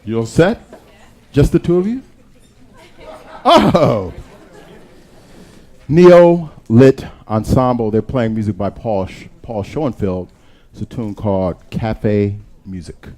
You all set? Just the two of you? Oh! neoLIT Ensemble. They're playing music by Paul Schoenfeld. It's a tune called Cafe Music.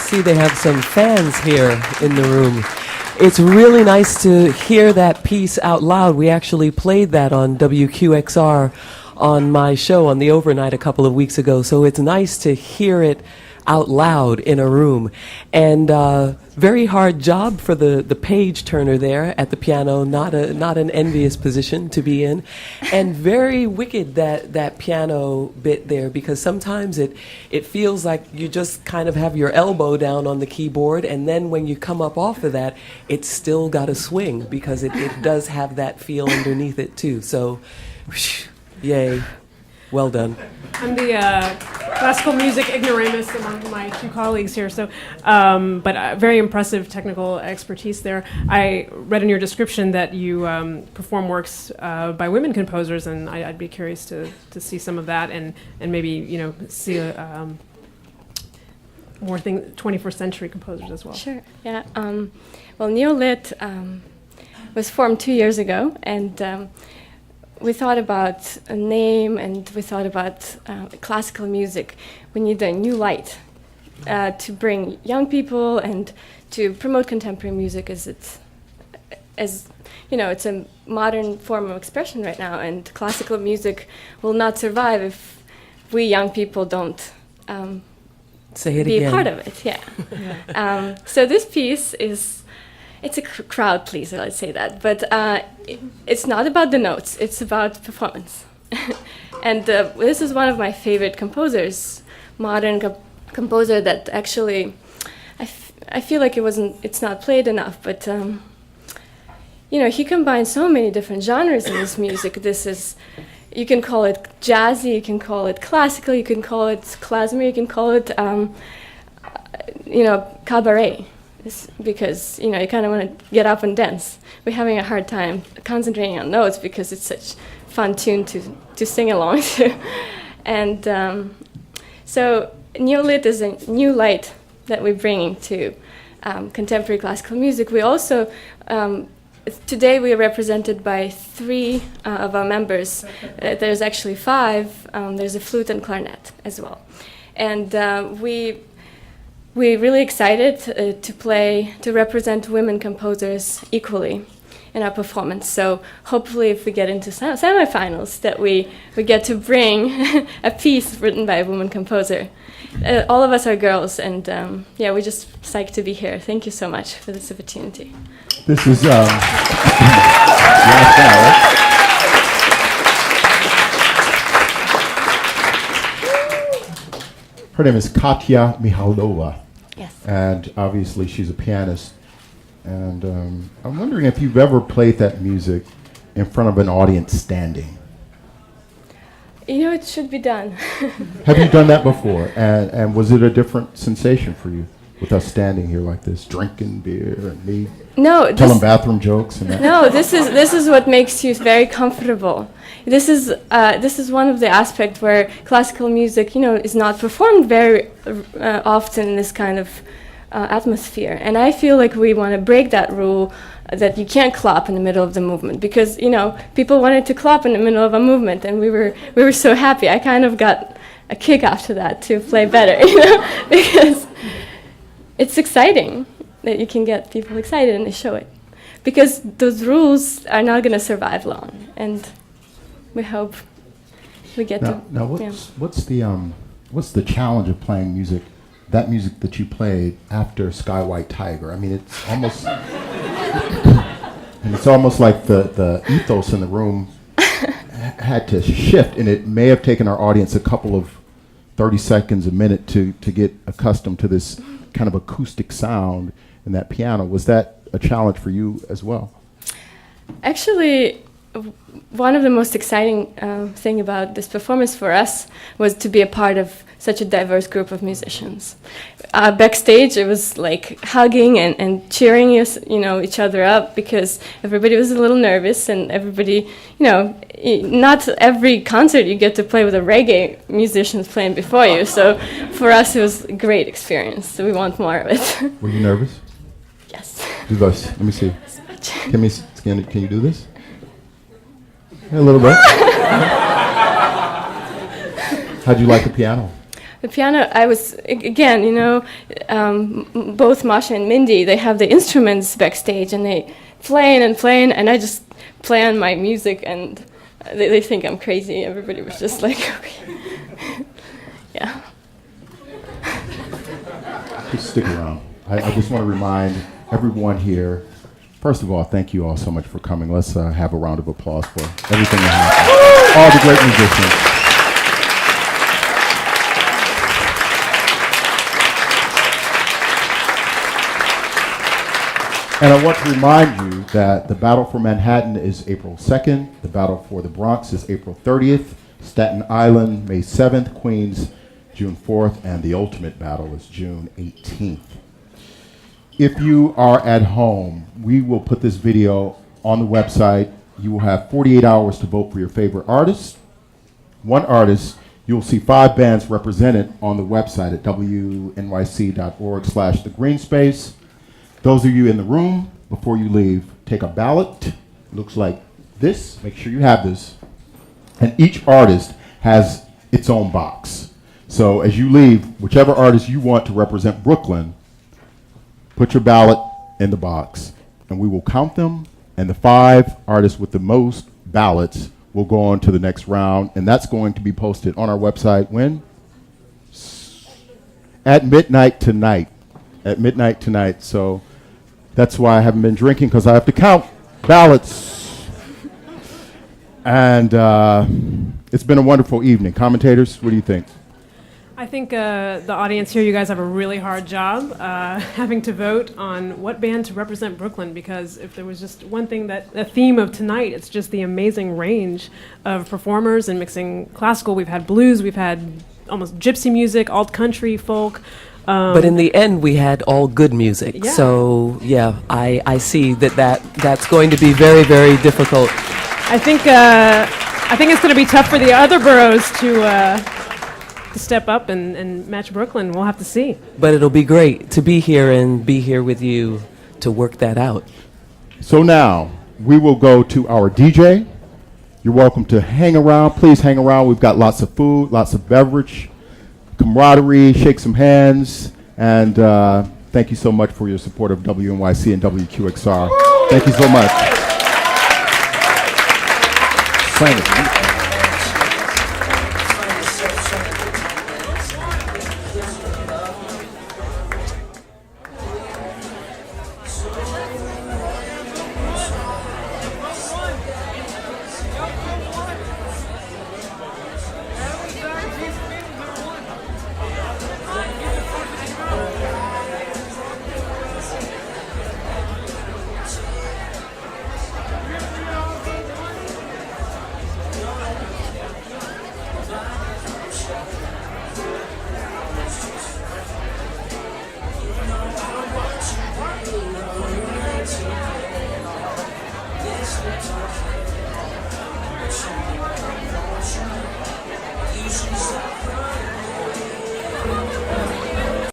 see they have some fans here in the room. It's really nice to hear that piece out loud. We actually played that on WQXR on my show on the overnight a couple of weeks ago, so it's nice to hear it out loud in a room. And very hard job for the page turner there at the piano, not an envious position to be in. And very wicked that piano bit there, because sometimes it feels like you just kind of have your elbow down on the keyboard, and then when you come up off of that, it's still got a swing, because it does have that feel underneath it too. So, yay. Well done. I'm the classical music ignoramus among my two colleagues here, so but very impressive technical expertise there. I read in your description that you perform works by women composers, and I'd be curious to see some of that, and maybe see more 21st century composers as well. Sure. Yeah. Well, neoLIT was formed 2 years ago, and we thought about a name, and we thought about classical music. We need a new light to bring young people and to promote contemporary music, as it's a modern form of expression right now, and classical music will not survive if we young people don't Say it be again. a part of it. Yeah. So this piece it's a crowd pleaser, let's say that. But it's not about the notes, it's about performance. And this is one of my favorite composers, modern composer that actually, I feel like it's not played enough, but he combines so many different genres in his music. You can call it jazzy, you can call it classical, you can call it klezmer, you can call it, cabaret. Because you kind of want to get up and dance. We're having a hard time concentrating on notes because it's such fun tune to sing along to. And so neoLIT is a new light that we're bringing to contemporary classical music. We also today we are represented by 3 of our members. There's actually 5. There's a flute and clarinet as well, and we're really excited to represent women composers equally in our performance. So hopefully if we get into semifinals that we get to bring a piece written by a woman composer. All of us are girls, and we're just psyched to be here. Thank you so much for this opportunity. This is her name is Katya Mihalova. Yes. And obviously she's a pianist. And I'm wondering if you've ever played that music in front of an audience standing. It should be done. Have you done that before? And was it a different sensation for you with us standing here like this, drinking beer and me telling bathroom jokes? And that? No, this is what makes you very comfortable. This is one of the aspects where classical music, is not performed very often in this kind of atmosphere. And I feel like we want to break that rule that you can't clap in the middle of the movement, because people wanted to clap in the middle of a movement, and we were so happy. I kind of got a kick after that to play better, because it's exciting that you can get people excited and they show it, because those rules are not going to survive long, and we hope we get to. Now, what's the challenge of playing music? That music that you played after Sky White Tiger. I mean, it's almost, and it's almost like the ethos in the room had to shift, and it may have taken our audience a couple of 30 seconds, a minute to get accustomed to this kind of acoustic sound in that piano. Was that a challenge for you as well? Actually, one of the most exciting thing about this performance for us was to be a part of such a diverse group of musicians. Backstage, it was like hugging and cheering each other up, because everybody was a little nervous, and everybody, not every concert you get to play with a reggae musicians playing before you. So for us, it was a great experience. So we want more of it. Were you nervous? Yes. Do this. Let me see. Can you do this? A little bit. How'd you like the piano? The piano, I was, again, you know, both Masha and Mindy, they have the instruments backstage and they playing, and I just play on my music, and they think I'm crazy. Everybody was just like, okay. Yeah. Just stick around. I just want to remind everyone here, first of all, thank you all so much for coming. Let's have a round of applause for everything that happened. All the great musicians. And I want to remind you that the battle for Manhattan is April 2nd, the battle for the Bronx is April 30th, Staten Island May 7th, Queens June 4th, and the ultimate battle is June 18th. If you are at home, we will put this video on the website. You will have 48 hours to vote for your favorite artist. One artist, you'll see 5 bands represented on the website at wnyc.org/the green space. Those of you in the room, before you leave, take a ballot. It looks like this. Make sure you have this. And each artist has its own box. So as you leave, whichever artist you want to represent Brooklyn, put your ballot in the box. And we will count them. And the 5 artists with the most ballots will go on to the next round. And that's going to be posted on our website when? At midnight tonight. At midnight tonight. So that's why I haven't been drinking, because I have to count ballots. And it's been a wonderful evening. Commentators, what do you think? I think the audience here, you guys have a really hard job having to vote on what band to represent Brooklyn, because if there was just one thing a theme of tonight, it's just the amazing range of performers and mixing classical. We've had blues, we've had almost gypsy music, alt country, folk. But in the end, we had all good music. Yeah. So, yeah, I see that's going to be very, very difficult. I think it's going to be tough for the other boroughs to step up and match Brooklyn. We'll have to see. But it'll be great to be here and be here with you to work that out. So now, we will go to our DJ. You're welcome to hang around. Please hang around. We've got lots of food, lots of beverage, camaraderie, shake some hands, and thank you so much for your support of WNYC and WQXR. Thank you so much.